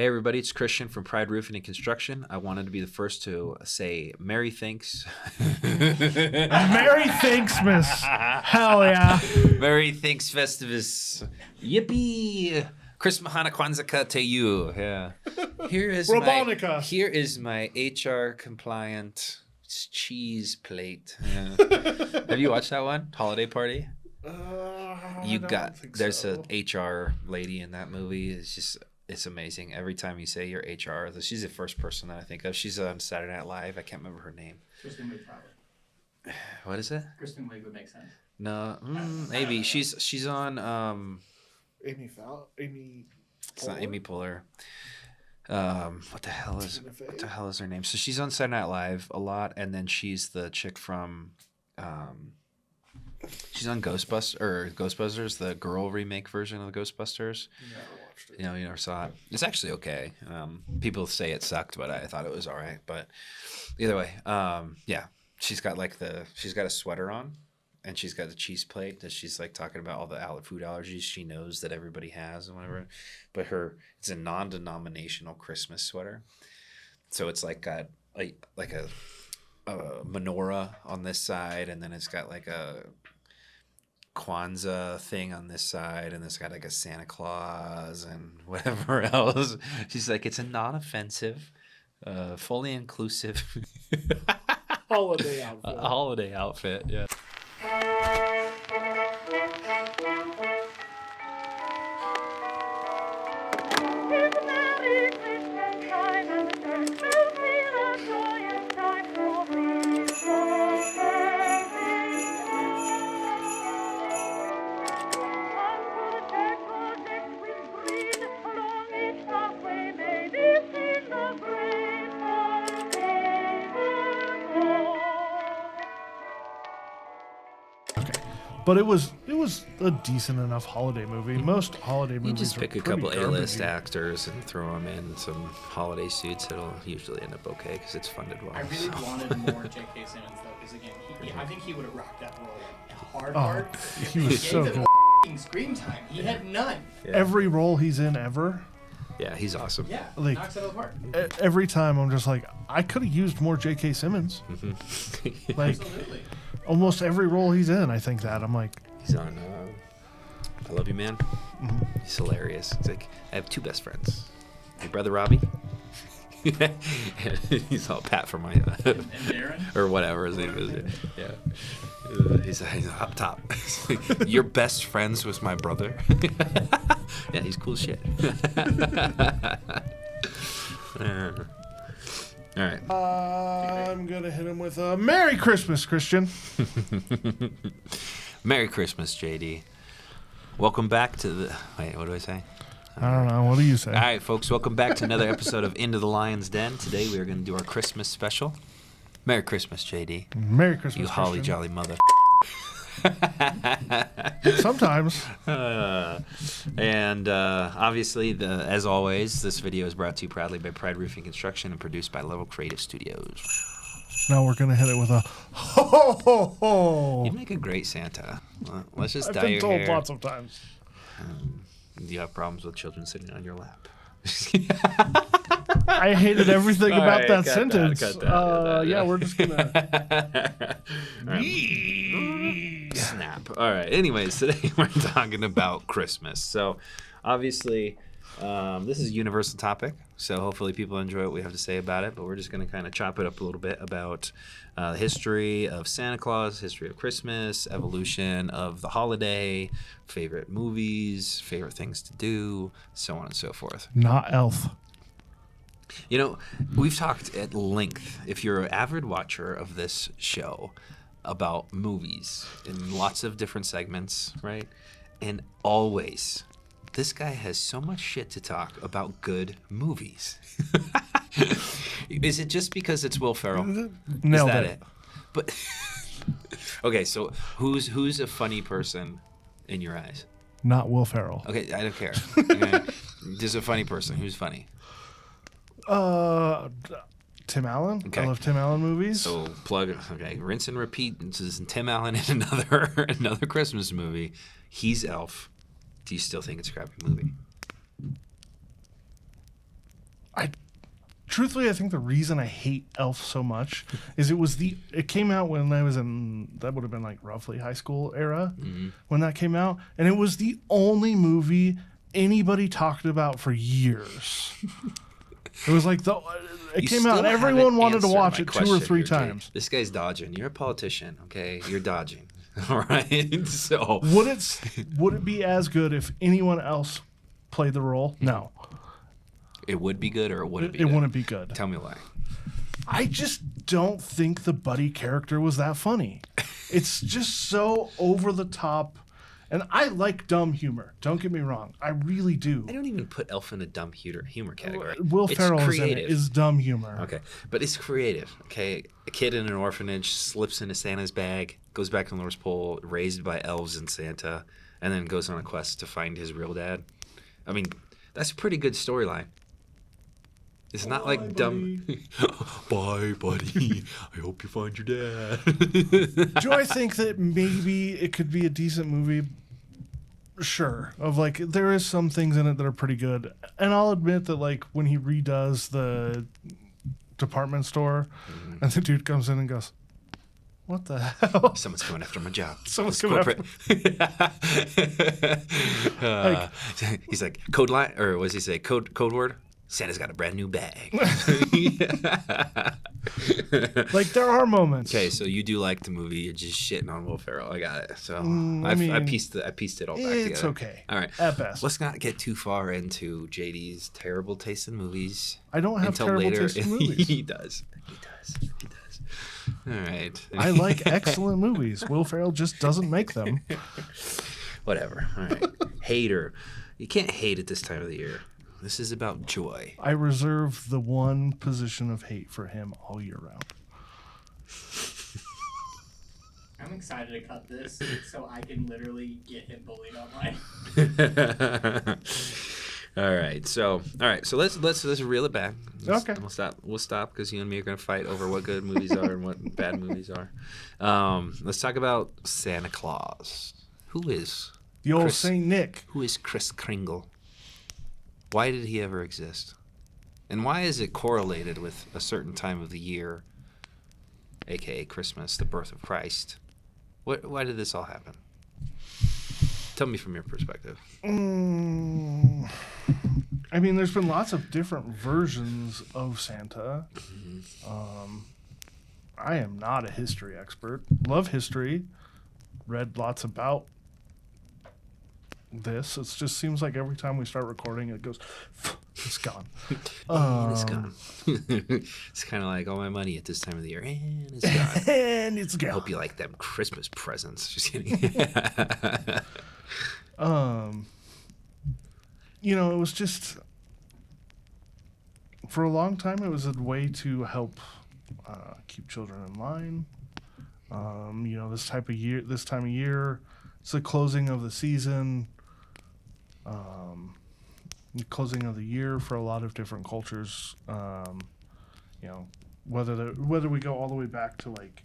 Hey everybody, it's Christian from Pride Roofing and Construction. I wanted to be the first to say Merry Thanks. Merry Thanksmas. Hell yeah. Merry Thanks Festivus. Yippee. Christmas Hana Kwanzaa to you. Yeah. Here is my HR compliant cheese plate. Yeah. Have you watched that one? Holiday Party? There's an HR lady in that movie. It's amazing. Every time you say you're HR, she's the first person that I think of. She's on Saturday Night Live. I can't remember her name. Kristen Wiig, probably. What is it? Kristen Wiig would make sense. No, maybe she's on. Amy Poehler. It's not Amy Poehler. What the hell is her name? So she's on Saturday Night Live a lot, and then she's the chick from. She's on Ghostbusters, the girl remake version of the Ghostbusters. Never watched it. You never saw it. It's actually okay. People say it sucked, but I thought it was all right. But either way, yeah, she's got a sweater on, and she's got a cheese plate that she's like talking about all the food allergies she knows that everybody has and whatever. But it's a non-denominational Christmas sweater, so it's like got like a menorah on this side, and then it's got like a Kwanzaa thing on this side, and it's got like a Santa Claus and whatever else. She's like, it's a non-offensive, fully inclusive Holiday outfit. A holiday outfit, yeah. But it was a decent enough holiday movie. Most holiday movies You just pick are a couple pretty A-list garbagey. actors and throw them in some holiday suits. It'll usually end up okay because it's funded well. I really wanted more J.K. Simmons though, because again, I think he would have rocked that role hard. He was so good. F***ing screen time. He had none. Yeah. Every role he's in ever, Yeah, he's awesome. Yeah, Like- knocks it out of the park. every time I'm just like, I could have used more J.K. Simmons. Like Absolutely. almost every role he's in, I think that I'm like, He's on I Love You, Man. He's hilarious. It's like, I have two best friends. My brother Robbie. He's all Pat for my... And Darren? or whatever his name is. Yeah. He's up top. Your best friends was my brother. Yeah, he's cool as shit. All right. I'm gonna hit him with a Merry Christmas, Christian. Merry Christmas, JD. Welcome back to the... Wait, what do I say? I don't know. What do you say? All right, folks, welcome back to another episode of Into the Lion's Den. Today we are going to do our Christmas special. Merry Christmas, JD. Merry Christmas, You holly Christian. jolly mother. Sometimes. And obviously, as always, this video is brought to you proudly by Pride Roofing Construction and produced by Level Creative Studios. Now we're gonna hit it with a ho ho ho ho. You make a great Santa. Let's just I've dye been your told hair. lots of times. Do you have problems with children sitting on your lap? I hated everything All about right, that cut sentence. cut that. Yeah, we're just gonna. Snap. All right. Anyways, today we're talking about Christmas. So, obviously, this is a universal topic. So, hopefully, people enjoy what we have to say about it. But we're just going to kind of chop it up a little bit about the history of Santa Claus, history of Christmas, evolution of the holiday, favorite movies, favorite things to do, so on and so forth. Not Elf. You know, we've talked at length, if you're an avid watcher of this show, about movies in lots of different segments, right? And always, this guy has so much shit to talk about good movies. Is it just because it's Will Ferrell? Nailed Is that it. But okay, so who's a funny person in your eyes? Not Will Ferrell. Okay, I don't care. Okay? Just a funny person. Who's funny? Tim Allen. Okay. I love Tim Allen movies. So rinse and repeat. This is Tim Allen in another Christmas movie. He's Elf. Do you still think it's a crappy movie? truthfully, I think the reason I hate Elf so much is it came out when I was that would have been like roughly high school era when that came out, and it was the only movie anybody talked about for years. It was like it came out and everyone wanted to watch it 2 or 3 times. This guy's dodging. You're a politician, okay? You're dodging. All right. So would it be as good if anyone else played the role? No. It would be good, or would it be good? It wouldn't be good. Tell me why. I just don't think the buddy character was that funny. It's just so over the top. And I like dumb humor. Don't get me wrong. I really do. I don't even put Elf in a dumb humor category. Will Ferrell is dumb humor. Okay. But it's creative. Okay. A kid in an orphanage slips into Santa's bag, goes back to the North Pole, raised by elves and Santa, and then goes on a quest to find his real dad. I mean, that's a pretty good storyline. It's not like dumb. Bye, buddy. I hope you find your dad. Do I think that maybe it could be a decent movie? Sure. Of like, there is some things in it that are pretty good. And I'll admit that like when he redoes the department store and the dude comes in and goes, what the hell? Someone's coming after my job. Someone's coming after He's like, code line, or what does he say? Code word? Santa's got a brand new bag. Like, there are moments. Okay, so you do like the movie. You're just shitting on Will Ferrell. I got it. So I pieced it all back together. It's okay. All right. At best. Let's not get too far into JD's terrible taste in movies. I don't have terrible taste in movies. He does. All right. I like excellent movies. Will Ferrell just doesn't make them. Whatever. All right. Hater. You can't hate at this time of the year. This is about joy. I reserve the one position of hate for him all year round. I'm excited to cut this so I can literally get him bullied online. All right. So let's reel it back. Okay. We'll stop because you and me are gonna fight over what good movies are and what bad movies are. Let's talk about Santa Claus. Who is the old Saint Nick? Who is Kris Kringle? Why did he ever exist? And why is it correlated with a certain time of the year, aka Christmas, the birth of Christ? Why did this all happen? Tell me from your perspective. I mean, there's been lots of different versions of Santa. I am not a history expert. Love history. Read lots about this. It just seems like every time we start recording, it goes, it's gone. It's gone. It's kind of like all my money at this time of the year, and it's gone. And it's gone. I hope you like them Christmas presents. Just kidding. You know, it was just, for a long time, it was a way to help keep children in line. You know, this time of year, it's the closing of the season. The closing of the year for a lot of different cultures. You know, whether we go all the way back to like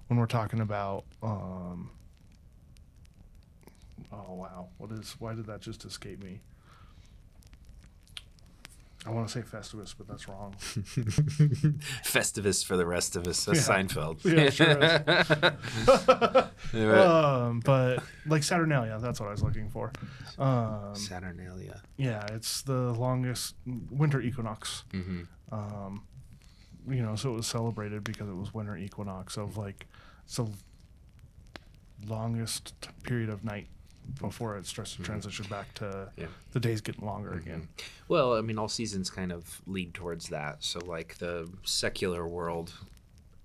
when we're talking about oh wow, why did that just escape me? I want to say Festivus, but that's wrong. Festivus for the rest of us. That's Seinfeld. Yeah, sure is. But like Saturnalia, that's what I was looking for. Saturnalia. Yeah, it's the longest winter equinox. Mm-hmm. You know, so it was celebrated because it was winter equinox of like it's the longest period of night before it starts to transition back to the days getting longer again. Well, I mean, all seasons kind of lead towards that. So, like, the secular world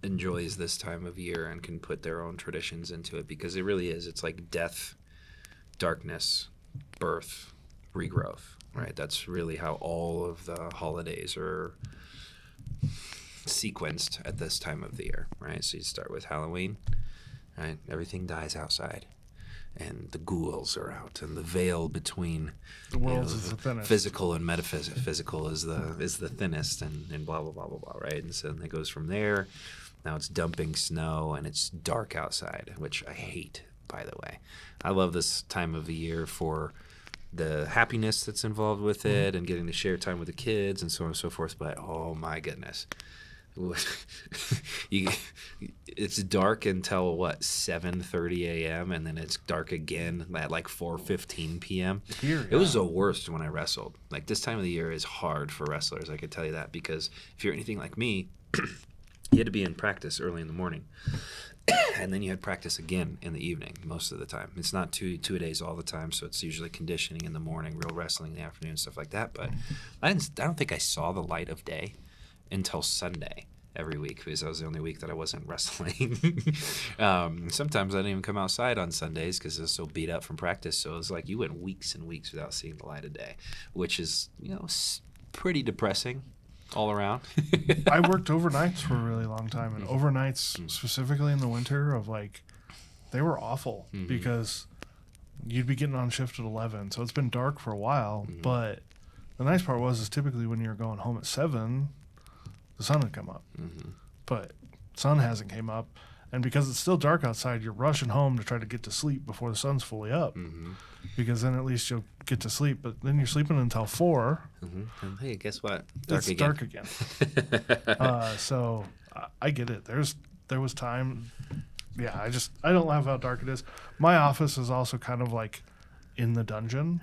enjoys this time of year and can put their own traditions into it because it really is. It's like death, darkness, birth, regrowth, right? That's really how all of the holidays are sequenced at this time of the year, right? So you start with Halloween, right? Everything dies outside. And the ghouls are out, and the veil between the worlds is the thinnest. Physical and metaphysical is the thinnest, and blah blah blah blah blah, right? And so then it goes from there. Now it's dumping snow, and it's dark outside, which I hate, by the way. I love this time of the year for the happiness that's involved with it and getting to share time with the kids and so on and so forth. But oh my goodness. It's dark until what 7:30 a.m. and then it's dark again at like 4:15 p.m. It was the worst when I wrestled. Like this time of the year is hard for wrestlers. I could tell you that because if you're anything like me, you had to be in practice early in the morning, and then you had practice again in the evening most of the time. It's not two days all the time, so it's usually conditioning in the morning, real wrestling in the afternoon, stuff like that. But I don't think I saw the light of day until Sunday every week because that was the only week that I wasn't wrestling. Sometimes I didn't even come outside on Sundays because I was so beat up from practice. So it was like you went weeks and weeks without seeing the light of day, which is, pretty depressing all around. I worked overnights for a really long time, and overnights, specifically in the winter, they were awful because you'd be getting on shift at 11. So it's been dark for a while, but the nice part is typically when you're going home at 7, the sun would come up, but sun hasn't came up, and because it's still dark outside, you're rushing home to try to get to sleep before the sun's fully up, because then at least you'll get to sleep. But then you're sleeping until 4. And hey, guess what? Dark again. So I get it. There was time. Yeah, I don't love how dark it is. My office is also kind of like in the dungeon.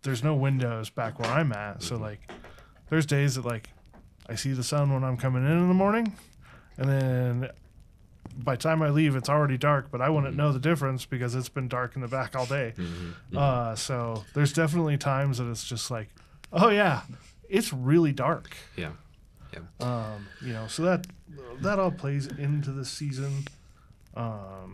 There's no windows back where I'm at, so there's days that I see the sun when I'm coming in the morning, and then by the time I leave, it's already dark, but I wouldn't know the difference because it's been dark in the back all day. So there's definitely times that it's just like, oh yeah, it's really dark. Yeah. So that all plays into the season. I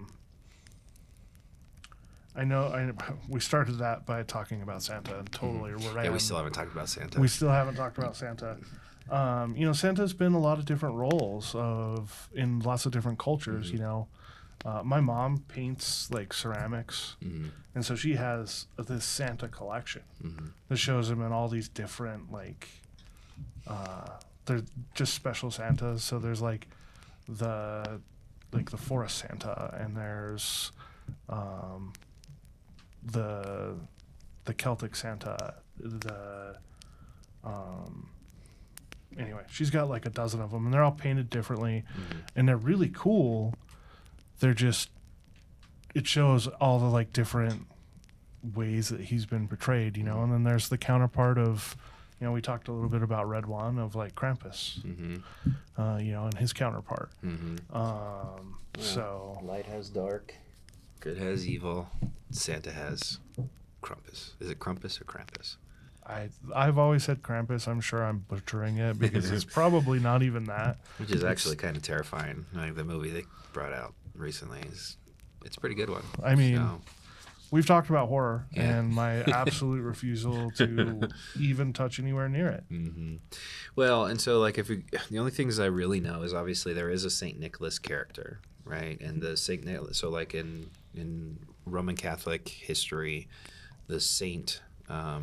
know we started that by talking about Santa and totally ran. Yeah, we still haven't talked about Santa. We still haven't talked about Santa. Santa's been a lot of different roles in lots of different cultures. My mom paints ceramics, and so she has this Santa collection that shows him in all these different they're just special Santas. So there's the forest Santa, and there's the Celtic Santa, anyway, she's got a dozen of them, and they're all painted differently, and they're really cool. It shows all the different ways that he's been portrayed, and then there's the counterpart of, we talked a little bit about Red One of Krampus, and his counterpart. So light has dark, good has evil, Santa has Krampus. Is it Krampus or Krampus? I've always said Krampus. I'm sure I'm butchering it because it's probably not even that. Which is actually kind of terrifying. The movie they brought out recently it's a pretty good one. I mean, we've talked about horror and my absolute refusal to even touch anywhere near it. Well, and so the only things I really know is obviously there is a Saint Nicholas character, right? And the Saint Nicholas. So in Roman Catholic history, the saint.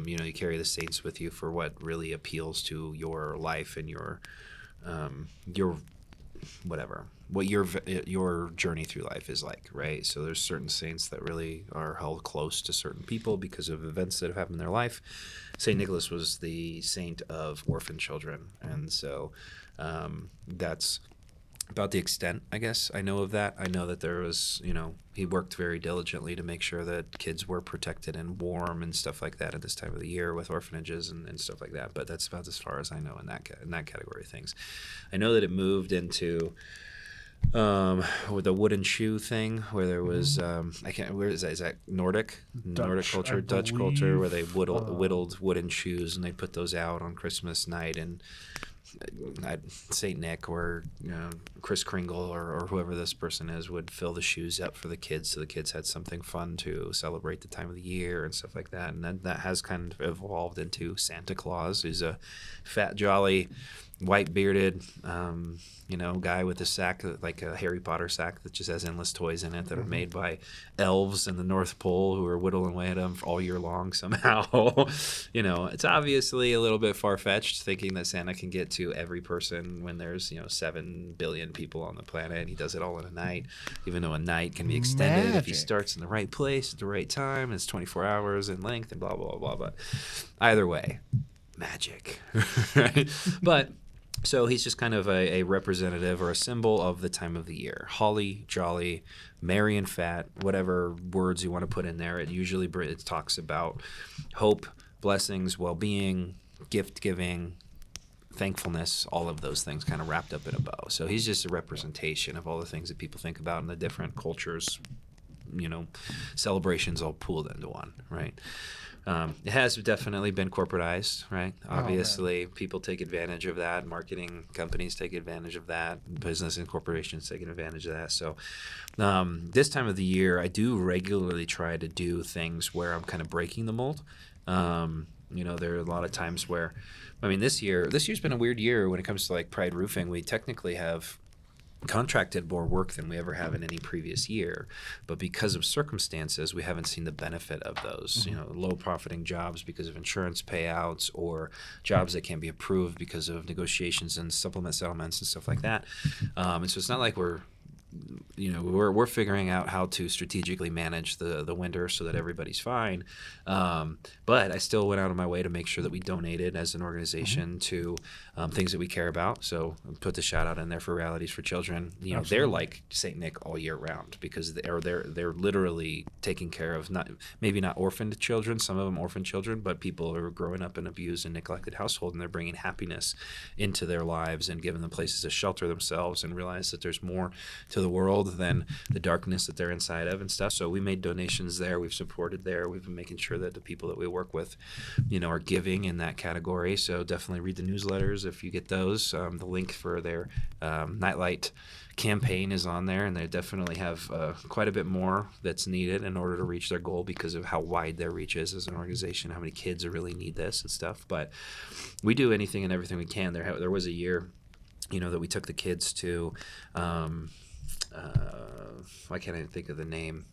You carry the saints with you for what really appeals to your life and your whatever, what your journey through life is like, right? So there's certain saints that really are held close to certain people because of events that have happened in their life. Saint Nicholas was the saint of orphan children, and so that's about the extent, I guess, I know of that. I know that there was, he worked very diligently to make sure that kids were protected and warm and stuff like that at this time of the year with orphanages and stuff like that. But that's about as far as I know in that category of things. I know that it moved into with the wooden shoe thing where there was where is that Nordic culture, Dutch culture, where they whittled wooden shoes and they put those out on Christmas night, and Saint Nick or Kris Kringle or whoever this person is would fill the shoes up for the kids, so the kids had something fun to celebrate the time of the year and stuff like that. And then that has kind of evolved into Santa Claus, who's a fat, jolly white bearded, guy with a sack, like a Harry Potter sack that just has endless toys in it that are made by elves in the North Pole who are whittling away at them all year long somehow. It's obviously a little bit far-fetched thinking that Santa can get to every person when there's, 7 billion people on the planet, and he does it all in a night, even though a night can be extended if he starts in the right place at the right time, and it's 24 hours in length and blah, blah, blah. But either way, magic. Right? But so he's just kind of a representative or a symbol of the time of the year. Holly, jolly, merry and fat, whatever words you want to put in there. It talks about hope, blessings, well-being, gift-giving, thankfulness, all of those things kind of wrapped up in a bow. So he's just a representation of all the things that people think about in the different cultures, celebrations all pooled into one, right? It has definitely been corporatized, right? Obviously, people take advantage of that. Marketing companies take advantage of that. Business and corporations taking advantage of that. So this time of the year, I do regularly try to do things where I'm kind of breaking the mold. There are a lot of times where, this year's been a weird year when it comes to like Pride Roofing. We technically have contracted more work than we ever have in any previous year, but because of circumstances we haven't seen the benefit of those low profiting jobs because of insurance payouts or jobs that can't be approved because of negotiations and supplement settlements and stuff like that, and so it's not like we're figuring out how to strategically manage the winter so that everybody's fine. But I still went out of my way to make sure that we donated as an organization to things that we care about. So put the shout out in there for Realities for Children. They're like St. Nick all year round because they're literally taking care of maybe not orphaned children, some of them orphaned children, but people who are growing up in abused and neglected household, and they're bringing happiness into their lives and giving them places to shelter themselves and realize that there's more to the world than the darkness that they're inside of and stuff. So we made donations there. We've supported there. We've been making sure that the people that we work with, are giving in that category. So definitely read the newsletters if you get those. The link for their Nightlight campaign is on there, and they definitely have quite a bit more that's needed in order to reach their goal because of how wide their reach is as an organization, how many kids really need this and stuff. But we do anything and everything we can. There was a year, that we took the kids to why can't I think of the name?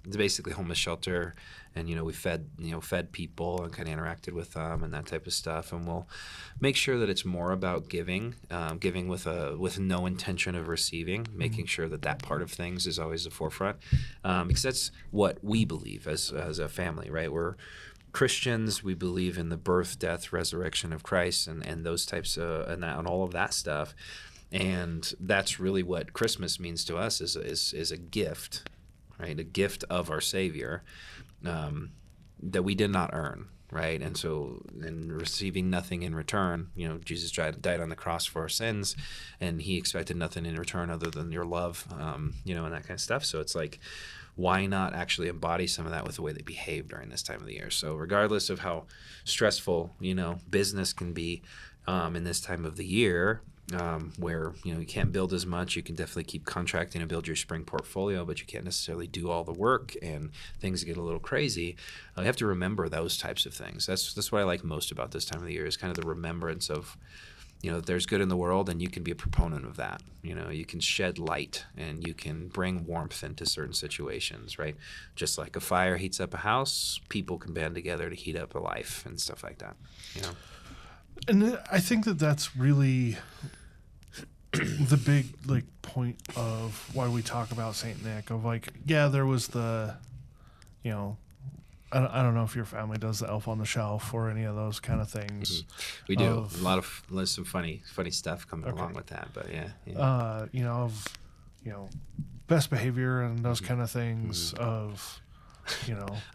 It's basically homeless shelter, and we fed people and kind of interacted with them and that type of stuff. And we'll make sure that it's more about giving with no intention of receiving, making sure that part of things is always the forefront, because that's what we believe as a family, right? We're Christians. We believe in the birth, death, resurrection of Christ, and those types of and all of that stuff. And that's really what Christmas means to us is a gift, right? A gift of our Savior that we did not earn, right? And so, in receiving nothing in return, Jesus died on the cross for our sins, and he expected nothing in return other than your love, and that kind of stuff. So it's like, why not actually embody some of that with the way they behave during this time of the year? So regardless of how stressful, business can be in this time of the year, where you can't build as much, you can definitely keep contracting and build your spring portfolio, but you can't necessarily do all the work and things get a little crazy. You have to remember those types of things. That's what I like most about this time of the year, is kind of the remembrance of that there's good in the world, and you can be a proponent of that. You can shed light and you can bring warmth into certain situations, right? Just like a fire heats up a house, people can band together to heat up a life and stuff like that. And I think that's really the big point of why we talk about Saint Nick. Of there was the, I don't know if your family does the Elf on the Shelf or any of those kind of things. Mm-hmm. We do there's some funny stuff coming along with that, but yeah. Best behavior and those kind of things. Of,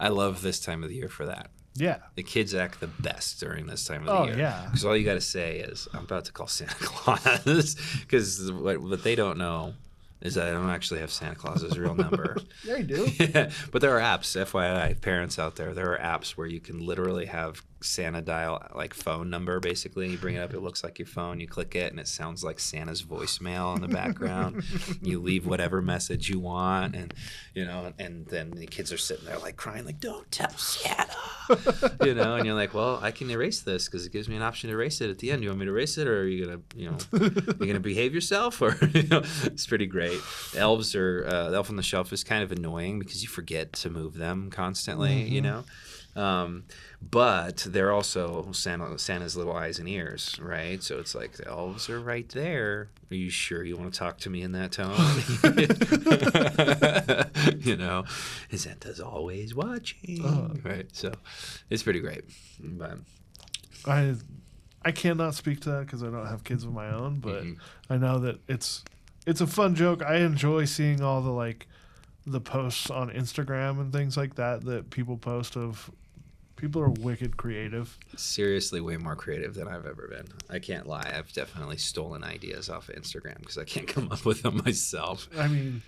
I love this time of the year for that. Yeah. The kids act the best during this time of the year. Oh, yeah. Because all you got to say is, I'm about to call Santa Claus. Because what they don't know is that I don't actually have Santa Claus's real number. Yeah, you do. But there are apps, FYI, parents out there, there are apps where you can literally have Santa dial like phone number. Basically, you bring it up, it looks like your phone. You click it, and it sounds like Santa's voicemail in the background. You leave whatever message you want, and and then the kids are sitting there like crying, like, "Don't tell Santa," and you're like, "Well, I can erase this because it gives me an option to erase it at the end. You want me to erase it, or are you gonna, you gonna behave yourself, or It's pretty great. The elves are the elf on the shelf is kind of annoying because you forget to move them constantly, but they're also Santa's little eyes and ears, right? So it's like the elves are right there. Are you sure you want to talk to me in that tone? Santa's always watching, right? So it's pretty great. But I cannot speak to that because I don't have kids of my own, but I know that it's a fun joke. I enjoy seeing all the posts on Instagram and things like that people post of. People are wicked creative. Seriously, way more creative than I've ever been. I can't lie. I've definitely stolen ideas off of Instagram because I can't come up with them myself. I mean,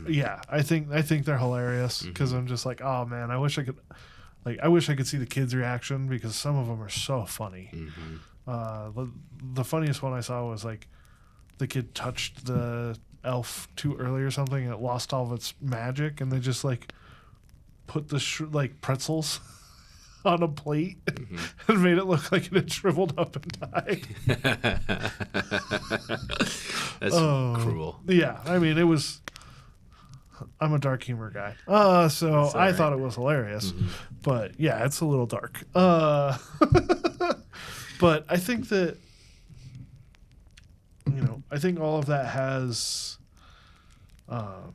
yeah, I think they're hilarious because I'm just like, oh man, I wish I could see the kids' reaction because some of them are so funny. The funniest one I saw was like the kid touched the elf too early or something and it lost all of its magic, and they just like put the pretzels on a plate and made it look like it had shriveled up and died. That's cruel. Yeah, I mean, it was. I'm a dark humor guy, so I thought it was hilarious. But yeah, it's a little dark. But I think that I think all of that has a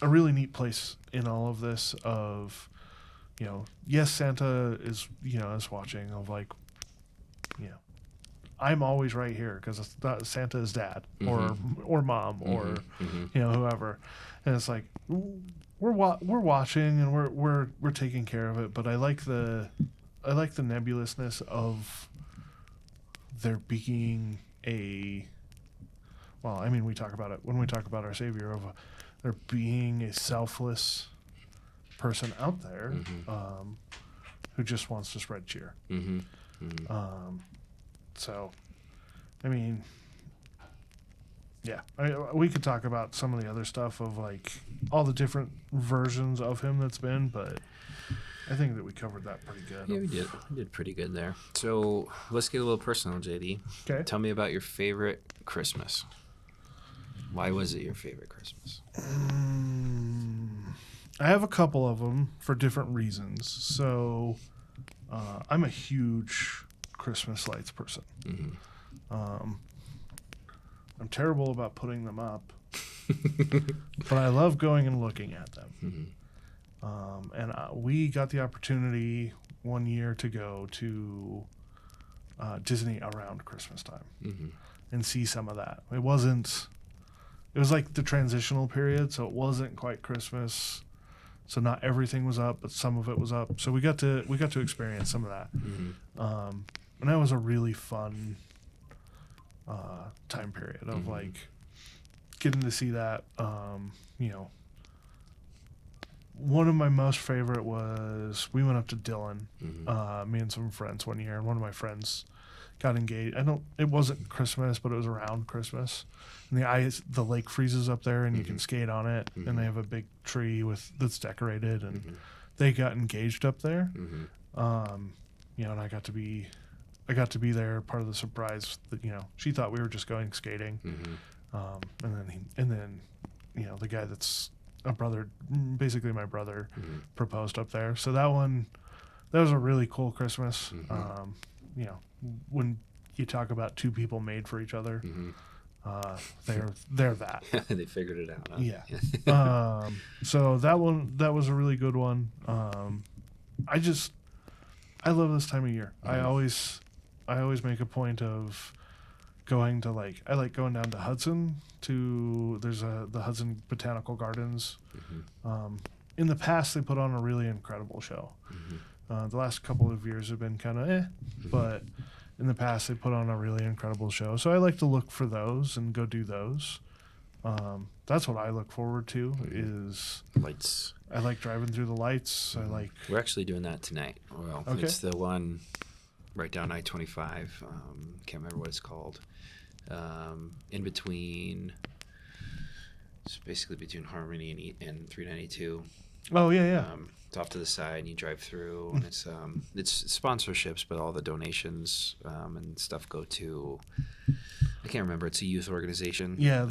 really neat place in all of this. Of yes, Santa is is watching. Of like, I'm always right here because Santa is dad or mom or whoever, and it's like we're watching and we're taking care of it. But I like the nebulousness of there being we talk about it when we talk about our Savior, of there being a selfless person out there who just wants to spread cheer. So, I mean, yeah, we could talk about some of the other stuff of like all the different versions of him that's been, but I think that we covered that pretty good. Yeah, we did. We did pretty good there. So let's get a little personal, JD. Okay. Tell me about your favorite Christmas. Why was it your favorite Christmas? I have a couple of them for different reasons. So I'm a huge Christmas lights person. I'm terrible about putting them up, but I love going and looking at them. And we got the opportunity one year to go to Disney around Christmas time and see some of that. It was like the transitional period, so it wasn't quite Christmas. So not everything was up, but some of it was up. So we got to experience some of that. And that was a really fun time period of like getting to see that. One of my most favorite was we went up to Dillon, me and some friends one year, and one of my friends got engaged. It wasn't Christmas, but it was around Christmas. And the lake freezes up there, and you can skate on it. And they have a big tree that's decorated, and they got engaged up there. And I got to be there, part of the surprise that she thought we were just going skating. And then the guy that's a brother, basically my brother, proposed up there. So that was a really cool Christmas. When you talk about two people made for each other, they're that. They figured it out. Huh? Yeah. So that was a really good one. I love this time of year. I always make a point of going to I like going down to Hudson there's the Hudson Botanical Gardens. In the past, they put on a really incredible show. The last couple of years have been kind of but in the past they put on a really incredible show. So I like to look for those and go do those. That's what I look forward to is lights. I like driving through the lights. I like. We're actually doing that tonight. Well, Okay. it's the one right down I-25. Can't remember what it's called. In between, it's basically between Harmony and 392. Oh yeah. It's off to the side, and you drive through, and it's sponsorships, but all the donations and stuff go to. I can't remember. It's a youth organization. Yeah,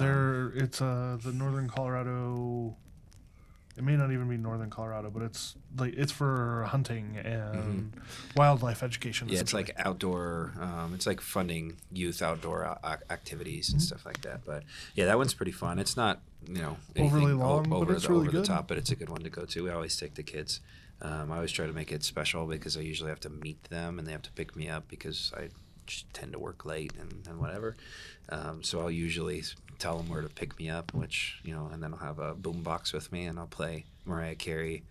it's the Northern Colorado. It may not even be Northern Colorado, but it's for hunting and wildlife education. Yeah, it's like outdoor. It's like funding youth outdoor activities and stuff like that. But yeah, that one's pretty fun. It's not overly long, but it's really over the good. top, but it's a good one to go to. We always take the kids. I always try to make it special because I usually have to meet them and they have to pick me up because I just tend to work late and whatever. So I'll usually tell them where to pick me up, and then I'll have a boom box with me and I'll play Mariah Carey.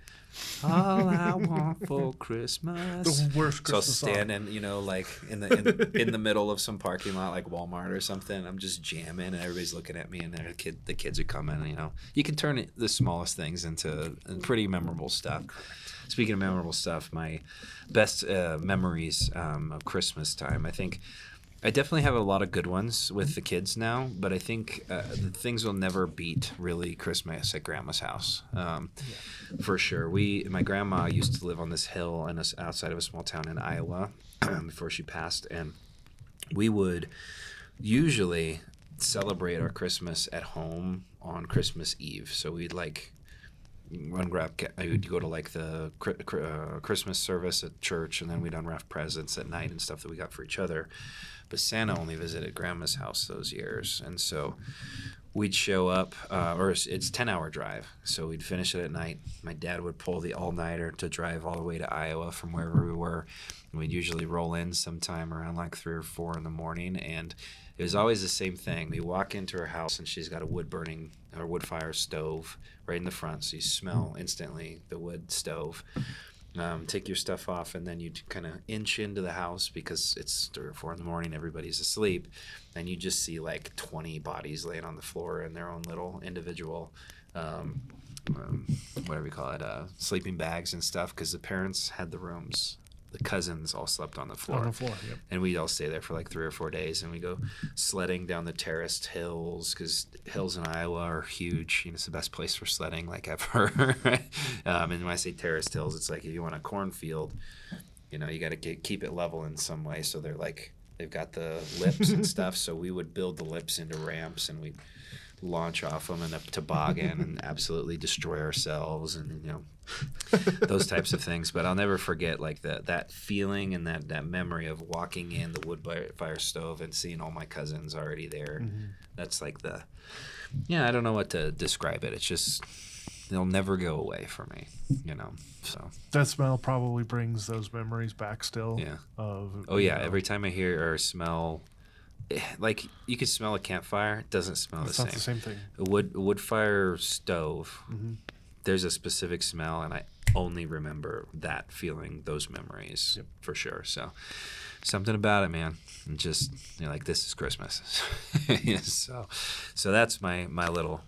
All I want for Christmas. The worst Christmas So I'll stand like in the middle of some parking lot, like Walmart or something. I'm just jamming, and everybody's looking at me, and the kids are coming. You can turn the smallest things into pretty memorable stuff. Speaking of memorable stuff, my best memories of Christmas time, I think. I definitely have a lot of good ones with the kids now, but I think the things will never beat really Christmas at Grandma's house, for sure. My grandma used to live on this hill outside of a small town in Iowa before she passed, and we would usually celebrate our Christmas at home on Christmas Eve. So we'd we'd go to like the Christmas service at church, and then we'd unwrap presents at night and stuff that we got for each other. But Santa only visited Grandma's house those years, and so we'd show up, or it's 10-hour drive, so we'd finish it at night. My dad would pull the all-nighter to drive all the way to Iowa from wherever we were. And we'd usually roll in sometime around like 3 or 4 in the morning, and it was always the same thing. We walk into her house, and she's got a wood fire stove right in the front, so you smell instantly the wood stove. Take your stuff off, and then you kind of inch into the house because it's 3 or 4 in the morning, everybody's asleep, and you just see like 20 bodies laying on the floor in their own little individual whatever you call it, sleeping bags and stuff, because the parents had the rooms. The cousins all slept on the floor. Yep. And we'd all stay there for like 3 or 4 days, and we go sledding down the terraced hills, because hills in Iowa are huge. It's the best place for sledding like ever. And when I say terraced hills, it's like if you want a cornfield, you got to keep it level in some way. So they've got the lips and stuff. So we would build the lips into ramps, and we'd launch off them in a toboggan and absolutely destroy ourselves, and those types of things. But I'll never forget like that feeling and that memory of walking in the wood fire stove and seeing all my cousins already there. That's like I don't know what to describe it. It's just they'll never go away for me, so that smell probably brings those memories back still. Every time I hear or smell, like you could smell a campfire, it doesn't smell the it's same. not the same thing. A wood fire stove, there's a specific smell, and I only remember that feeling, those memories for sure. So something about it, man, and just like this is Christmas. So that's my little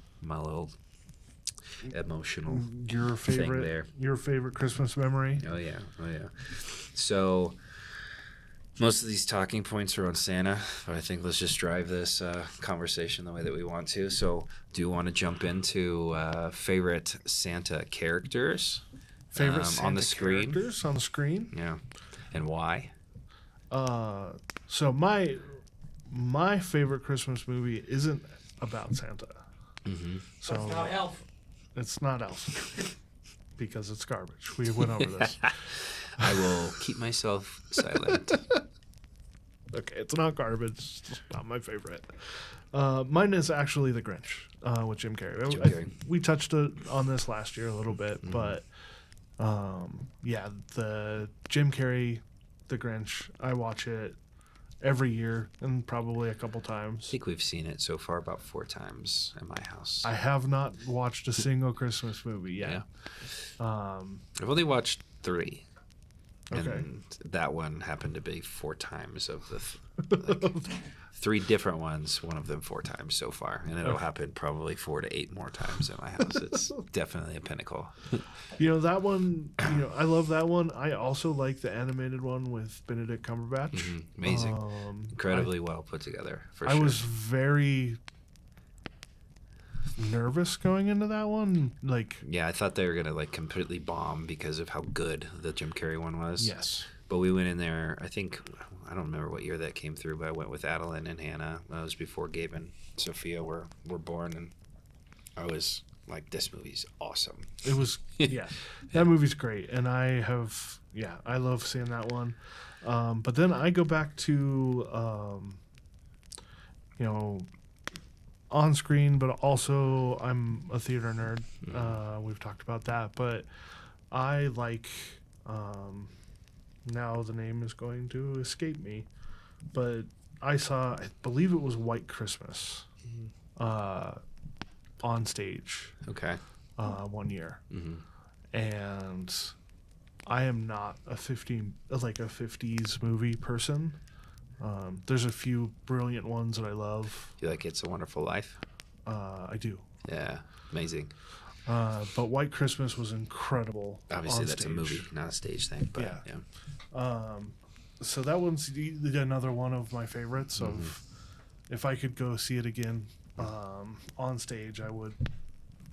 emotional Your favorite thing there. Your favorite Christmas memory? Oh yeah. So most of these talking points are on Santa, but I think let's just drive this conversation the way that we want to. So do you want to jump into favorite Santa characters? Favorite Santa on the screen? characters on the screen? Yeah. And why? So my favorite Christmas movie isn't about Santa. So It's not Elf. It's not Elf. Because it's garbage. We went over this. I will keep myself silent. Okay, it's not garbage. It's just not my favorite. Mine is actually The Grinch with Jim Carrey. We touched on this last year a little bit, but the Jim Carrey, The Grinch, I watch it every year and probably a couple times. I think we've seen it so far about 4 times in my house. I have not watched a single Christmas movie yet. I've only watched 3. Okay. And that one happened to be 4 times of the 3 different ones, one of them 4 times so far, and it'll happen probably 4 to 8 more times in my house. It's definitely a pinnacle. That one, I love that one. I also like the animated one with Benedict Cumberbatch. Amazing. Incredibly well put together, for I sure. was very nervous going into that one. Yeah, I thought they were going to completely bomb because of how good the Jim Carrey one was. Yes. But we went in there, I don't remember what year that came through, but I went with Adeline and Hannah. That was before Gabe and Sophia were born, and I was like, this movie's awesome. It was, yeah. That movie's great, and I love seeing that one. But then I go back to, on screen, but also I'm a theater nerd. We've talked about that, but I like, now the name is going to escape me, but I believe it was White Christmas, on stage. Okay. One year. Mm-hmm. And I am not a 50s movie person. There's a few brilliant ones that I love. Do you like It's a Wonderful Life? I do. Yeah, amazing. But White Christmas was incredible. Obviously, on that's stage. a movie, not a stage thing. But yeah. So that one's another one of my favorites. Of if I could go see it again on stage, I would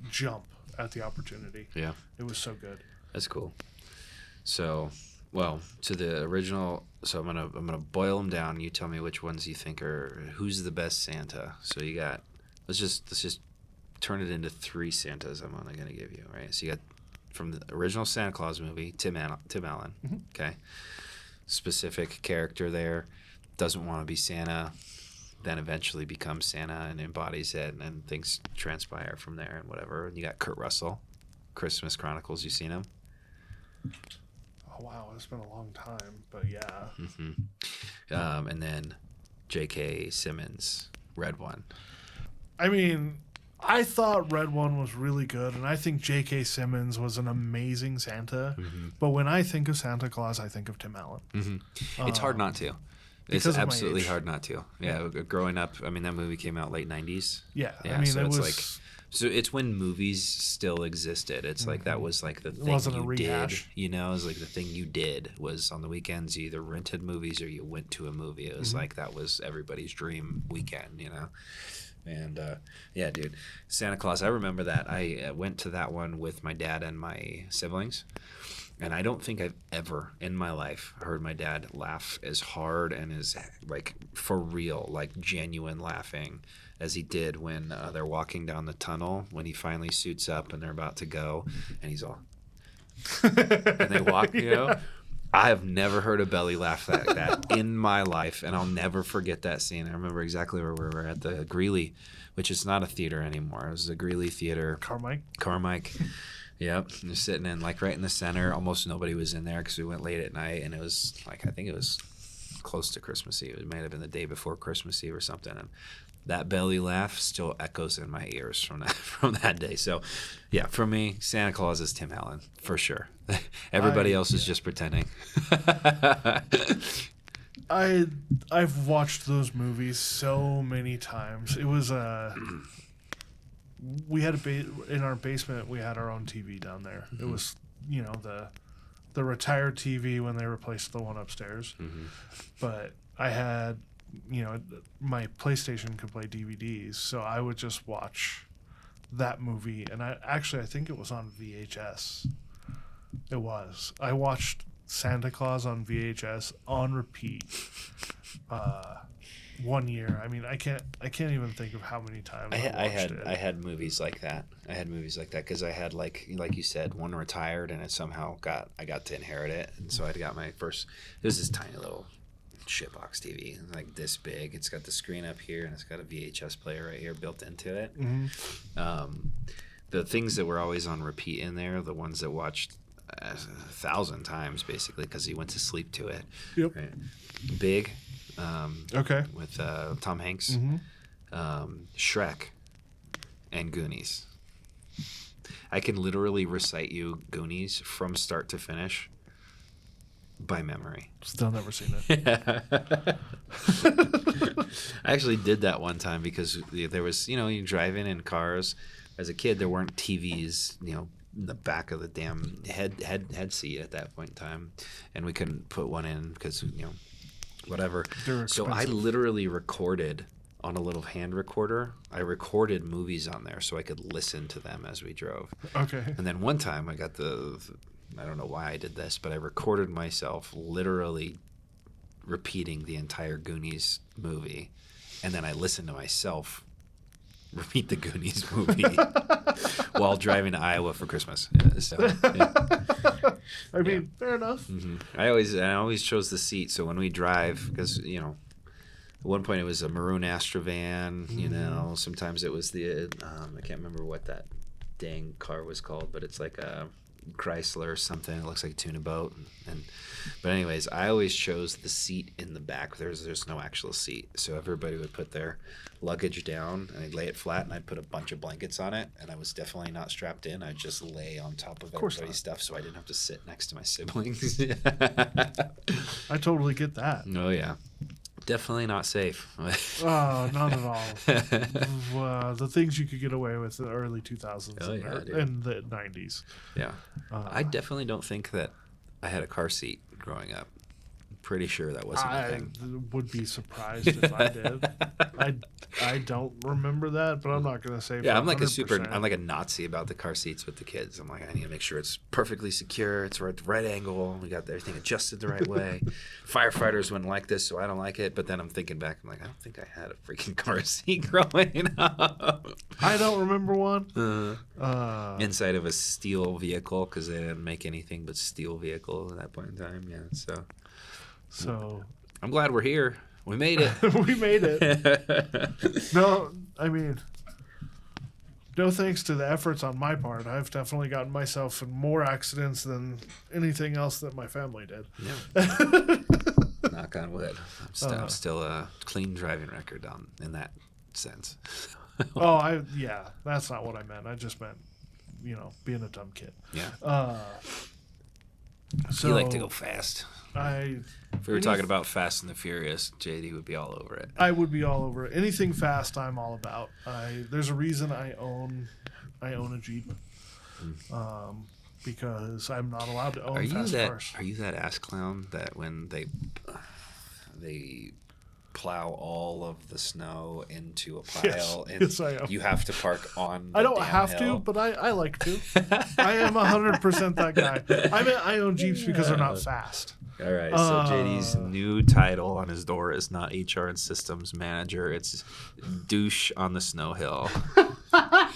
jump at the opportunity. Yeah. It was so good. That's cool. So, well, to the original. So I'm gonna boil them down. You tell me which ones you think who's the best Santa. So you got. Let's just turn it into 3 Santas. I'm only gonna give you, right. So you got from the original Santa Claus movie, Tim Allen. Mm-hmm. Okay. Specific character there, doesn't want to be Santa, then eventually becomes Santa and embodies it, and things transpire from there and whatever. And you got Kurt Russell, Christmas Chronicles. You seen him? Oh wow, it's been a long time, but yeah. Mm-hmm. And then J.K. Simmons, Red One. I mean, I thought Red One was really good, and I think J.K. Simmons was an amazing Santa. Mm-hmm. But when I think of Santa Claus, I think of Tim Allen. Mm-hmm. It's hard not to. It's because of my absolutely age. hard not to. Yeah, growing up, I mean, that movie came out late 90s. Yeah, Yeah, I mean, so it it's was. So it's when movies still existed. It's like that was like the thing wasn't a you did. rehash. It was like the thing you did was on the weekends you either rented movies or you went to a movie. It was like that was everybody's dream weekend, And yeah, dude, Santa Claus. I remember that. I went to that one with my dad and my siblings. And I don't think I've ever in my life heard my dad laugh as hard and as like for real, like genuine laughing as he did when they're walking down the tunnel when he finally suits up and they're about to go and he's all and they walk, I have never heard a belly laugh like that in my life, and I'll never forget that scene. I remember exactly where we were at the Greeley, which is not a theater anymore. It was the Greeley Theater. Carmike. Yep. And they're sitting in like right in the center. Almost nobody was in there because we went late at night, and it was like, I think it was close to Christmas Eve. It might have been the day before Christmas Eve or something. And that belly laugh still echoes in my ears from that day. So, yeah, for me, Santa Claus is Tim Allen for sure. Everybody else is just pretending. I've watched those movies so many times. It was we had in our basement. We had our own TV down there. It was the retired TV when they replaced the one upstairs. But I had my PlayStation could play DVDs, so I would just watch that movie. And I think it was on VHS. It was. I watched Santa Claus on VHS on repeat. 1 year. I mean, I can't even think of how many times I had movies like that. I had movies like that because I had like you said, one retired, and I got to inherit it, and so I got my first. It was this tiny little shitbox TV, like this big. It's got the screen up here, and it's got a VHS player right here built into it. The things that were always on repeat in there, the ones that watched 1,000 times basically because he went to sleep to it. Yep. Right? Big. Okay. With Tom Hanks, Shrek, and Goonies. I can literally recite you Goonies from start to finish by memory. Still never seen it. I actually did that one time because there was, you drive in cars. As a kid, there weren't TVs, in the back of the damn head seat at that point in time, and we couldn't put one in because, whatever. So I literally recorded on a little hand recorder. I recorded movies on there so I could listen to them as we drove. Okay. And then one time I got I don't know why I did this, but I recorded myself literally repeating the entire Goonies movie, and then I listened to myself repeat the Goonies movie while driving to Iowa for Christmas. I mean, fair enough. Mm-hmm. I always chose the seat, so when we drive, because at one point it was a maroon Astra van. Sometimes it was the I can't remember what that dang car was called, but it's like a Chrysler or something. It looks like a tuna boat. But anyways, I always chose the seat in the back. There's no actual seat, so everybody would put their luggage down and I'd lay it flat and I'd put a bunch of blankets on it, and I was definitely not strapped in. I'd just lay on top of everybody's stuff so I didn't have to sit next to my siblings. I totally get that. Oh yeah. Definitely not safe. Oh, not at all. The things you could get away with in the early 2000s and the 90s. Yeah. I definitely don't think that I had a car seat growing up. Pretty sure that wasn't a thing. I would be surprised if I did. I don't remember that, but I'm not going to say. Yeah, I'm like a Nazi about the car seats with the kids. I'm like, I need to make sure it's perfectly secure. It's at the right angle. We got everything adjusted the right way. Firefighters wouldn't like this, so I don't like it. But then I'm thinking back, I'm like, I don't think I had a freaking car seat growing up. I don't remember one. Inside of a steel vehicle, because they didn't make anything but steel vehicles at that point in time. Yeah, so I'm glad we're here. We made it. We made it. No, I mean, no thanks to the efforts on my part. I've definitely gotten myself in more accidents than anything else that my family did. Yeah. Knock on wood. I'm still a clean driving record in that sense. That's not what I meant. I just meant, being a dumb kid. Yeah. So you like to go fast. If we were talking about Fast and the Furious, JD would be all over it. I would be all over it. Anything fast, I'm all about. There's a reason I own a Jeep, because I'm not allowed to own fast cars. Are you that ass clown that when they plow all of the snow into a pile yes, I am. You have to park on the I don't damn have hill? to, but I like to. I am 100% that guy. I own Jeeps because they're not fast. All right, so JD's new title on his door is not HR and systems manager. It's douche on the snow hill. I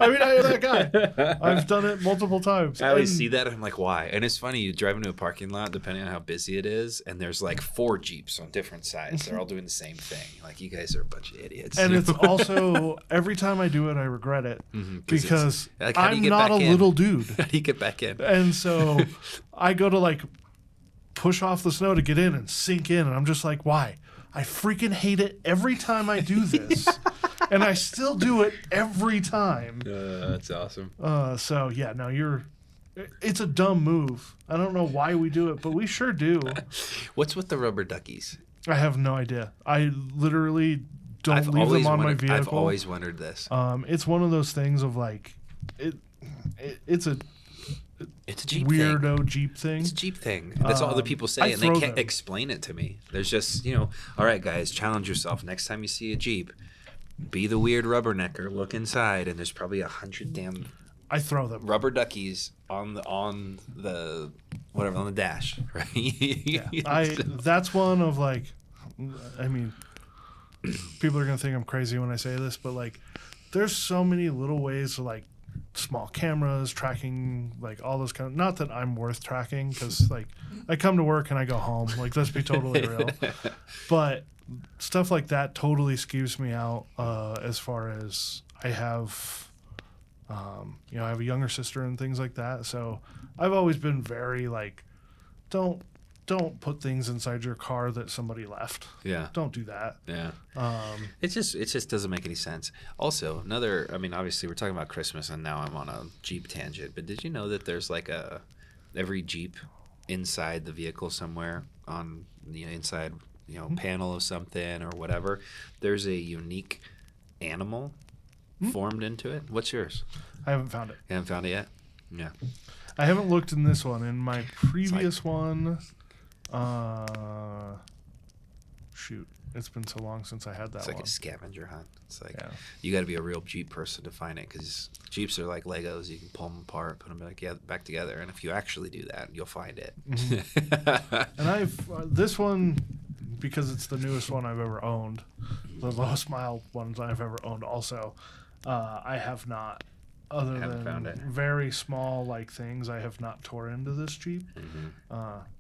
mean, I am that guy. I've done it multiple times. I always see that, and I'm like, why? And it's funny, you drive into a parking lot, depending on how busy it is, and there's like 4 Jeeps on different sides. They're all doing the same thing. Like, you guys are a bunch of idiots. And it's also, every time I do it, I regret it. Because like, I'm not a little dude. How do you get back in? And so I go to like push off the snow to get in and sink in, and I'm just like, why? I freaking hate it every time I do this. And I still do it every time. That's awesome. So yeah, no, it's a dumb move. I don't know why we do it, but we sure do. What's with the rubber duckies? I have no idea. I literally don't leave them on my vehicle. I've always wondered this. It's one of those things of like, it's a Jeep weirdo thing. Jeep thing. It's a Jeep thing. That's all the people say, and they can't explain it to me. There's just, all right, guys, challenge yourself. Next time you see a Jeep, be the weird rubbernecker. Look inside, and there's probably 100 damn. I throw them rubber duckies on the whatever on the dash, right? Yeah, that's one of like, I mean, people are gonna think I'm crazy when I say this, but like, there's so many little ways to like. Small cameras, tracking, like all those kind of, not that I'm worth tracking, because like I come to work and I go home, like let's be totally real, but stuff like that totally skews me out as far as I have I have a younger sister and things like that, so I've always been very like, don't put things inside your car that somebody left. Yeah. Don't do that. Yeah. It just doesn't make any sense. Also, obviously we're talking about Christmas and now I'm on a Jeep tangent, but did you know that there's like a every Jeep inside the vehicle somewhere on the inside, panel of something or whatever, there's a unique animal formed into it. What's yours? I haven't found it. You haven't found it yet? Yeah. I haven't looked in this one. In my previous one, shoot, it's been so long since I had that It's like one. a scavenger hunt. It's like Yeah. you got to be a real Jeep person to find it, because Jeeps are like Legos. You can pull them apart, put them back together, and if you actually do that, you'll find it. And I've this one, because it's the newest one I've ever owned, the lowest mile ones I've ever owned. Also, I have not, other Haven't found than it. very small like things, I have not tore into this Jeep.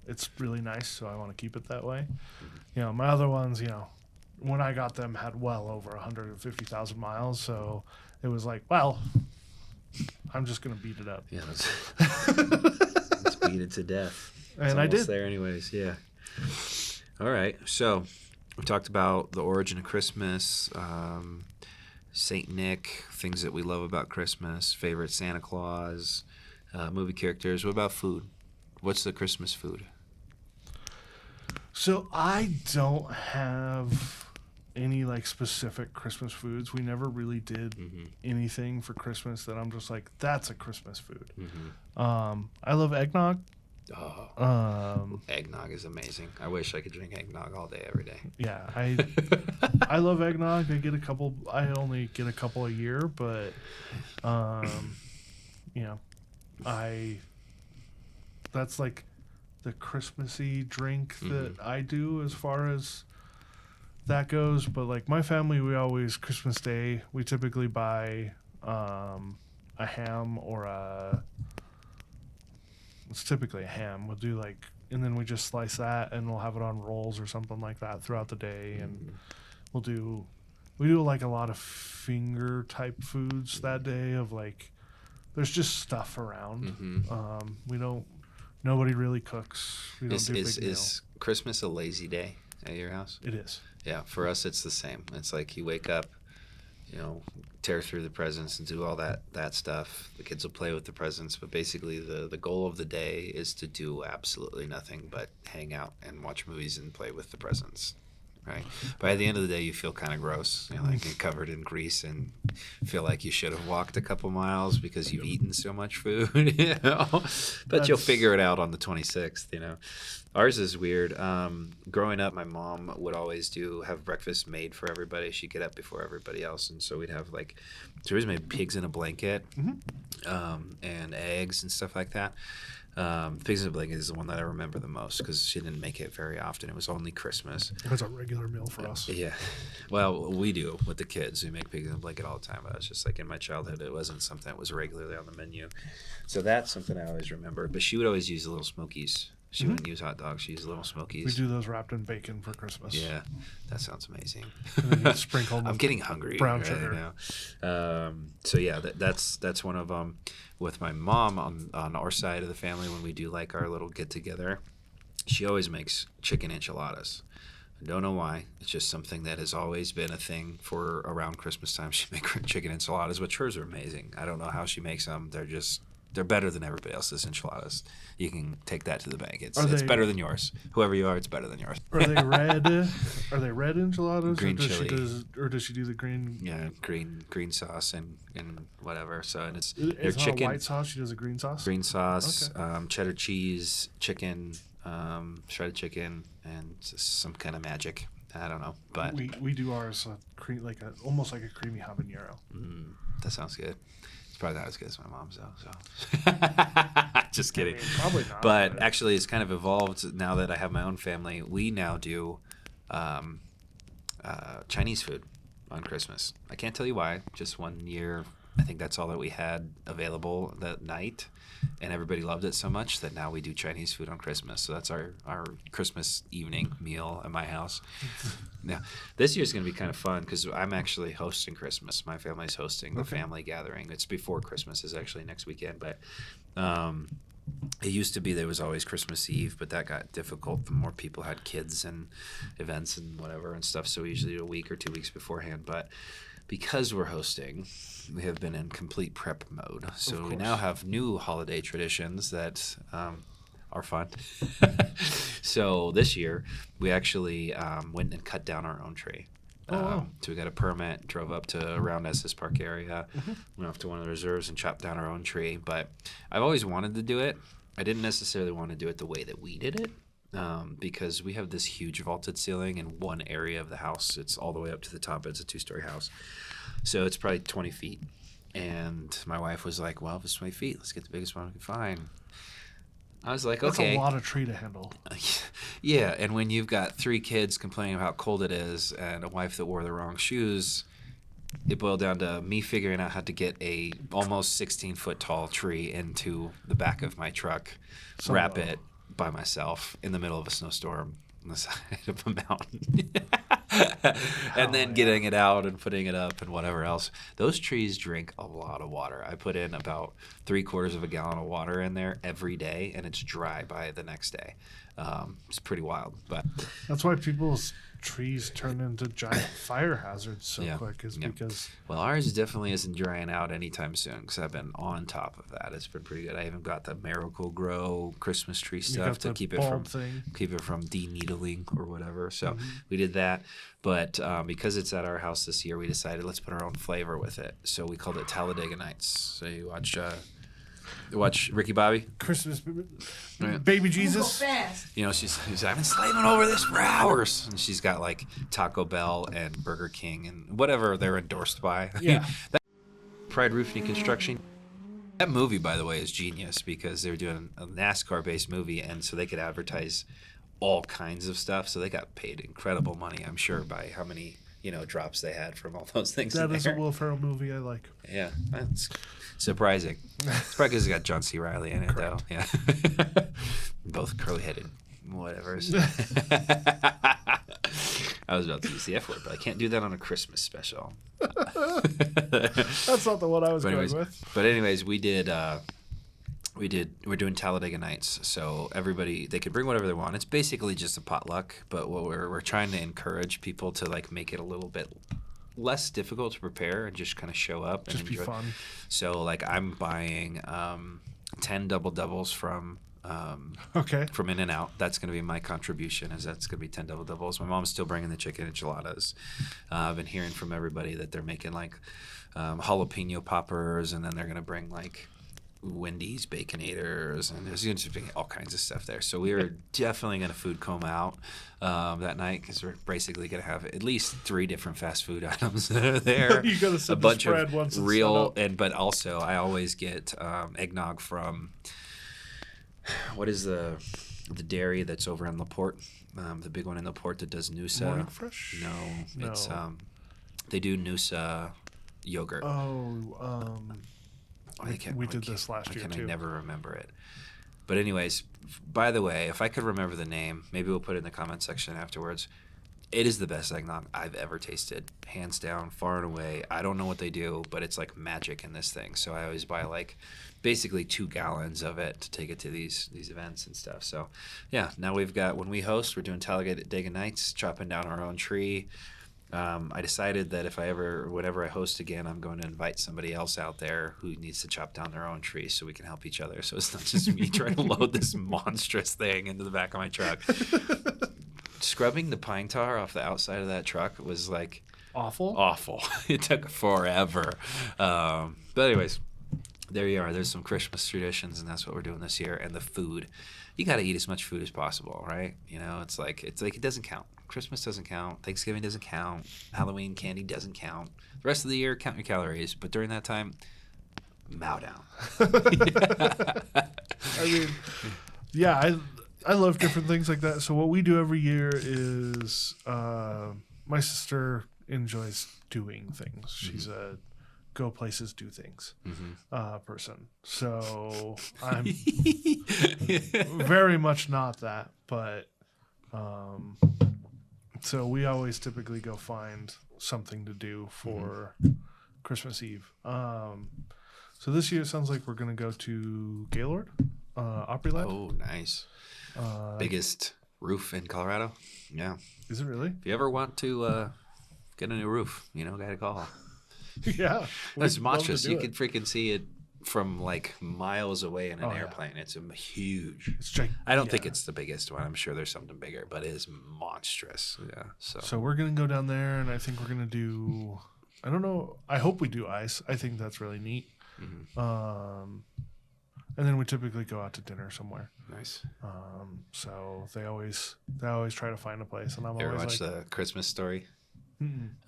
It's really nice, so I want to keep it that way. My other ones, when I got them, had well over 150,000 miles, so it was like, well, I'm just gonna beat it up. Yeah, let's beat it to death. It's And I almost did. there anyways. Yeah. All right. So we talked about the origin of Christmas, Saint Nick, things that we love about Christmas, favorite Santa Claus, movie characters. What about food? What's the Christmas food? So I don't have any like specific Christmas foods. We never really did anything for Christmas that I'm just like, that's a Christmas food. I love eggnog. Oh, eggnog is amazing. I wish I could drink eggnog all day, every day. Yeah, I love eggnog. I only get a couple a year, but that's like the Christmassy drink that I do as far as that goes. But like my family, we always Christmas Day we typically buy a ham or it's typically a ham. We'll do and then we just slice that and we'll have it on rolls or something like that throughout the day. And we do like a lot of finger type foods that day of like, there's just stuff around. Nobody really cooks. We don't do big meals. Is Christmas a lazy day at your house? It is. Yeah, for us it's the same. It's like you wake up, tear through the presents and do all that stuff. The kids will play with the presents, but basically the goal of the day is to do absolutely nothing but hang out and watch movies and play with the presents. Right. By the end of the day, you feel kind of gross. Like you're covered in grease and feel like you should have walked a couple miles because you've eaten so much food. But you'll figure it out on the 26th. Ours is weird. Growing up, my mom would always have breakfast made for everybody. She'd get up before everybody else, and so we'd have she always made pigs in a blanket, and eggs and stuff like that. Pigs in a blanket is the one that I remember the most because she didn't make it very often. It was only Christmas. It's a regular meal for us. Yeah. Well, we do with the kids. We make pigs in a blanket all the time. But I was just like, in my childhood, it wasn't something that was regularly on the menu. So that's something I always remember. But she would always use the little Smokies. She wouldn't use hot dogs. She used little Smokies. We do those wrapped in bacon for Christmas. Yeah. That sounds amazing. And then you sprinkle them I'm getting hungry brown right sugar. now. So yeah, that's one of them. With my mom on our side of the family, when we do like our little get together, she always makes chicken enchiladas. I don't know why. It's just something that has always been a thing for around Christmas time. She makes chicken enchiladas, which hers are amazing. I don't know how she makes them. They're better than everybody else's enchiladas. You can take that to the bank. It's better than yours. Whoever you are, it's better than yours. Are they red? Are they red enchiladas? Green or does chili. Or does she do the green? Yeah, green sauce and whatever. So and it's It's their not chicken, a white sauce. She does a green sauce. green sauce, Okay. cheddar cheese, chicken, shredded chicken, and some kind of magic. I don't know, but We do ours almost like a creamy habanero. that sounds good. It's probably not as good as my mom's though. So just kidding. I mean, probably not. But actually, it's kind of evolved now that I have my own family. We now do Chinese food on Christmas. I can't tell you why. Just one year, I think that's all that we had available that night, and everybody loved it so much that now we do Chinese food on Christmas. So that's our Christmas evening meal at my house. Now, this year's going to be kind of fun because I'm actually hosting Christmas. My family's hosting the family gathering. It's before Christmas. It's actually next weekend, but it used to be there was always Christmas Eve, but that got difficult the more people had kids and events and whatever and stuff. So we usually do a week or 2 weeks beforehand. But because we're hosting, we have been in complete prep mode. So we course. now have new holiday traditions that are fun. So this year, we actually went and cut down our own tree. Wow. So we got a permit, drove up to around Estes Park area, went off to one of the reserves and chopped down our own tree. But I've always wanted to do it. I didn't necessarily want to do it the way that we did it. Because we have this huge vaulted ceiling in one area of the house. It's all the way up to the top. It's a 2-story house. So it's probably 20 feet. And my wife was like, well, if it's 20 feet, let's get the biggest one we can find. I was like, That's okay. a lot of tree to handle. Yeah, and when you've got 3 kids complaining about how cold it is and a wife that wore the wrong shoes, it boiled down to me figuring out how to get a almost 16-foot tall tree into the back of my truck, wrap it by myself in the middle of a snowstorm on the side of a mountain. And then getting it out and putting it up and whatever else. Those trees drink a lot of water. I put in about 3/4 of a gallon of water in there every day, and it's dry by the next day. It's pretty wild. But That's why people's trees turn into giant fire hazards so quick, is because... Well, ours definitely isn't drying out anytime soon because I've been on top of that. It's been pretty good. I even got the Miracle Grow Christmas tree stuff to keep it from de-needling or whatever. So we did that. But because it's at our house this year, we decided let's put our own flavor with it. So we called it Talladega Nights. So you watch Ricky Bobby? Christmas, baby Jesus. You know, she's I've been slaving over this for hours, and she's got like Taco Bell and Burger King and whatever they're endorsed by. Yeah. That Pride Roofing Construction. That movie, by the way, is genius because they're doing a NASCAR-based movie, and so they could advertise all kinds of stuff. So they got paid incredible money, I'm sure, by how many drops they had from all those things. That is a Will Ferrell movie I like. Yeah, that's surprising. It's probably because it's got John C. Reilly in it, though. Yeah, both curly-headed, whatever. I was about to use the F word, but I can't do that on a Christmas special. That's not the one I was going with. But anyways, we're doing Talladega Nights, so everybody, they can bring whatever they want. It's basically just a potluck, but what we're trying to encourage people to like make it a little bit less difficult to prepare and just kind of show up and just enjoy. Be fun. So like I'm buying 10 double doubles from In-N-Out. That's going to be my contribution. That's going to be 10 double doubles. My mom's still bringing the chicken enchiladas. I've been hearing from everybody that they're making like jalapeno poppers, and then they're going to bring like Wendy's Baconators, and there's going to be all kinds of stuff there. So we are definitely going to food coma out that night because we're basically going to have at least 3 different fast food items that are there. You got to set a bunch the spread of once real, but also I always get eggnog from what is the dairy that's over in LaPorte, the big one in LaPorte that does Noosa. Morning Fresh? No, it's they do Noosa yogurt. We did this last year too. I never remember it. But anyways, by the way, if I could remember the name, maybe we'll put it in the comment section afterwards. It is the best eggnog I've ever tasted, hands down, far and away. I don't know what they do, but it's like magic in this thing. So I always buy like basically 2 gallons of it to take it to these events and stuff. So yeah, now we've got, when we host, we're doing Talladega Nights, chopping down our own tree. I decided that whenever I host again, I'm going to invite somebody else out there who needs to chop down their own tree so we can help each other. So it's not just me trying to load this monstrous thing into the back of my truck. Scrubbing the pine tar off the outside of that truck was like awful. It took forever. But anyways, there you are. There's some Christmas traditions, and that's what we're doing this year. And the food, you got to eat as much food as possible, right? It's like it doesn't count. Christmas doesn't count. Thanksgiving doesn't count. Halloween candy doesn't count. The rest of the year, count your calories. But during that time, mow down. I mean, yeah, I love different things like that. So what we do every year is my sister enjoys doing things. She's a go places, do things person. So I'm very much not that, but so we always typically go find something to do for Christmas Eve. So this year it sounds like we're going to go to Gaylord Opry Land. Oh, nice. Biggest roof in Colorado. Yeah. Is it really? If you ever want to get a new roof, guy to call. Yeah. It's we'd love to monstrous. do You it. could freaking see it from like miles away in an Oh, yeah. airplane. It's huge. It's gigantic. I don't think it's the biggest one. I'm sure there's something bigger, but it is monstrous. Yeah. So we're gonna go down there, and I think we're gonna do. I don't know. I hope we do ice. I think that's really neat. And then we typically go out to dinner somewhere. Nice. So they always try to find a place, and I'm You ever always watch like, the Christmas Story?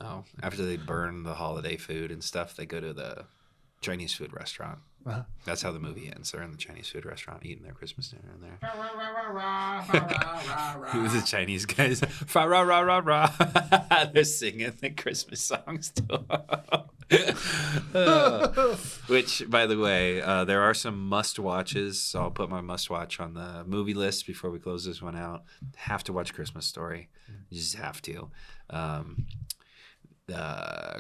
Oh, after they burn the holiday food and stuff, they go to the Chinese food restaurant. Uh-huh. That's how the movie ends. They're in the Chinese food restaurant eating their Christmas dinner in there. The Chinese guys, fa ra ra ra ra. They're singing the Christmas songs too. Which, by the way, there are some must-watches. So I'll put my must-watch on the movie list before we close this one out. Have to watch Christmas Story. You just have to.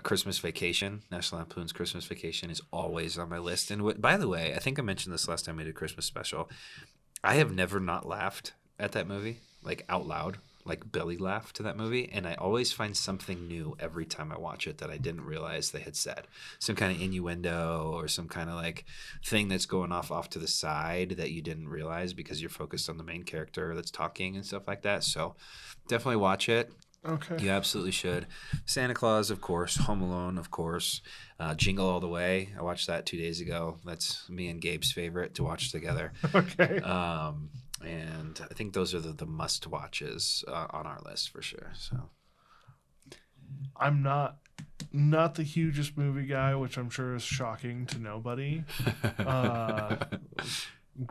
Christmas Vacation, National Lampoon's Christmas Vacation is always on my list. And by the way, I think I mentioned this last time we did Christmas special. I have never not laughed at that movie, like out loud, like belly laugh to that movie. And I always find something new every time I watch it that I didn't realize they had said. Some kind of innuendo or some kind of like thing that's going off to the side that you didn't realize because you're focused on the main character that's talking and stuff like that. So definitely watch it. okay. You absolutely should. Santa Claus, of course. Home Alone, of course. Jingle All the Way. I watched that 2 days ago. That's me and Gabe's favorite to watch together. Okay. And I think those are the must-watches on our list for sure. So I'm not the hugest movie guy, which I'm sure is shocking to nobody,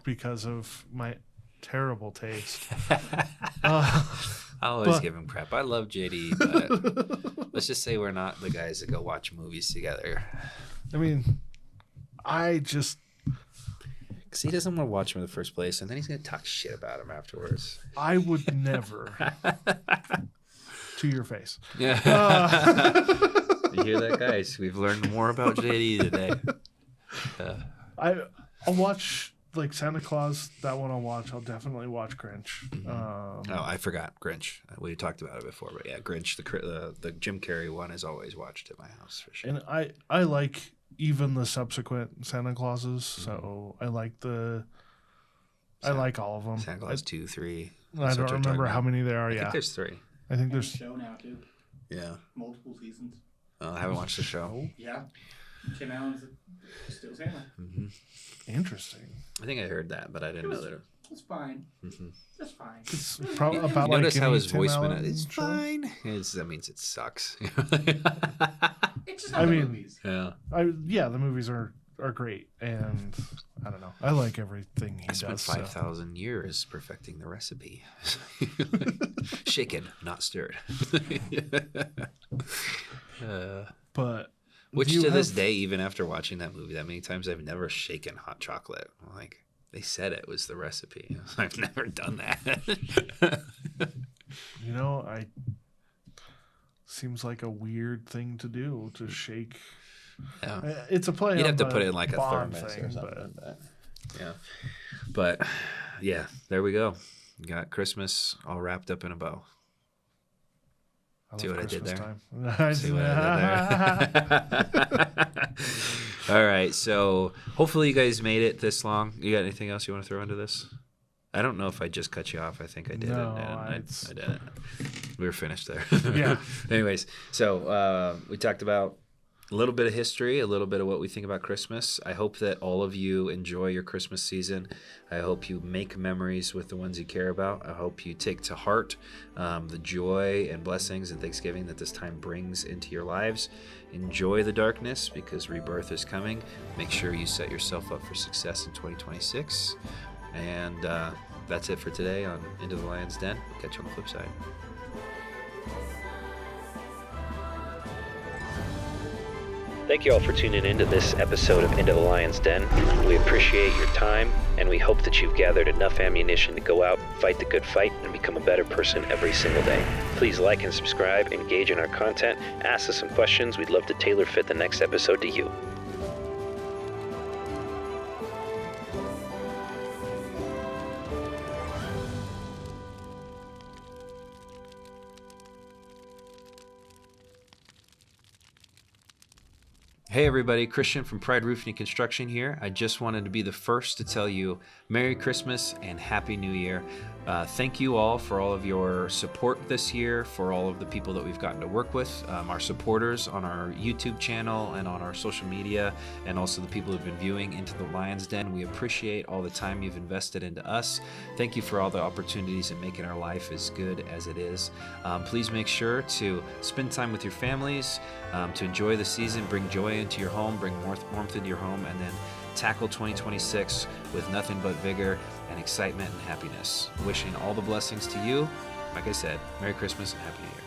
because of my terrible taste. I always give him crap. I love JD, but let's just say we're not the guys that go watch movies together. I mean, I just Because he doesn't want to watch him in the first place, and then he's going to talk shit about him afterwards. I would never. To your face. Yeah. You hear that, guys? We've learned more about JD today. I'll watch like Santa Claus. That one I'll watch. I'll definitely watch Grinch. Oh, I forgot Grinch. We talked about it before, but yeah, Grinch, the Jim Carrey one is always watched at my house for sure. And I like even the subsequent Santa Clauses. So I like I like all of them. Santa Claus 2, 3. I don't remember how many there are. I think Yeah, there's 3. I think There's a there's. show now too. Yeah. Multiple seasons. I haven't watched the show. Yeah. Tim Allen's still Santa. Interesting. I think I heard that, but I didn't know that. It's fine. It's fine. It's probably about Notice like how any his Tim voice went Allen out. It's show. fine. That means it sucks. It's just not the movies. Yeah. The movies are great, and I don't know. I like everything he I spent does. 5,000 years perfecting the recipe. Shaken, not stirred. But Which do you to this have- day, even after watching that movie that many times, I've never shaken hot chocolate. Like, they said it was the recipe. I've never done that. I seems like a weird thing to do to shake. Yeah. It's a play. You'd on have to the put it in like a Bond thermos thing, or something. but- Yeah. But yeah, there we go. Got Christmas all wrapped up in a bow. I See love what I did Christmas there? time. See what I did there? All right. So hopefully you guys made it this long. You got anything else you want to throw into this? I don't know if I just cut you off. I think I did. No, I didn't. We were finished there. Yeah. Anyways, so we talked about a little bit of history, a little bit of what we think about Christmas. I hope that all of you enjoy your Christmas season. I hope you make memories with the ones you care about. I hope you take to heart the joy and blessings and Thanksgiving that this time brings into your lives. Enjoy the darkness because rebirth is coming. Make sure you set yourself up for success in 2026. And that's it for today on Into the Lion's Den. We'll catch you on the flip side. Thank you all for tuning in to this episode of Into the Lion's Den. We appreciate your time, and we hope that you've gathered enough ammunition to go out, fight the good fight, and become a better person every single day. Please like and subscribe, engage in our content, ask us some questions. We'd love to tailor fit the next episode to you. Hey everybody, Christian from Pride Roofing and Construction here. I just wanted to be the first to tell you Merry Christmas and Happy New Year. Thank you all for all of your support this year, for all of the people that we've gotten to work with, our supporters on our YouTube channel and on our social media, and also the people who've been viewing Into the Lion's Den. We appreciate all the time you've invested into us. Thank you for all the opportunities and making our life as good as it is. Please make sure to spend time with your families, to enjoy the season, bring joy into your home, bring warmth into your home, and then tackle 2026 with nothing but vigor and excitement and happiness. Wishing all the blessings to you. Like I said, Merry Christmas and Happy New Year.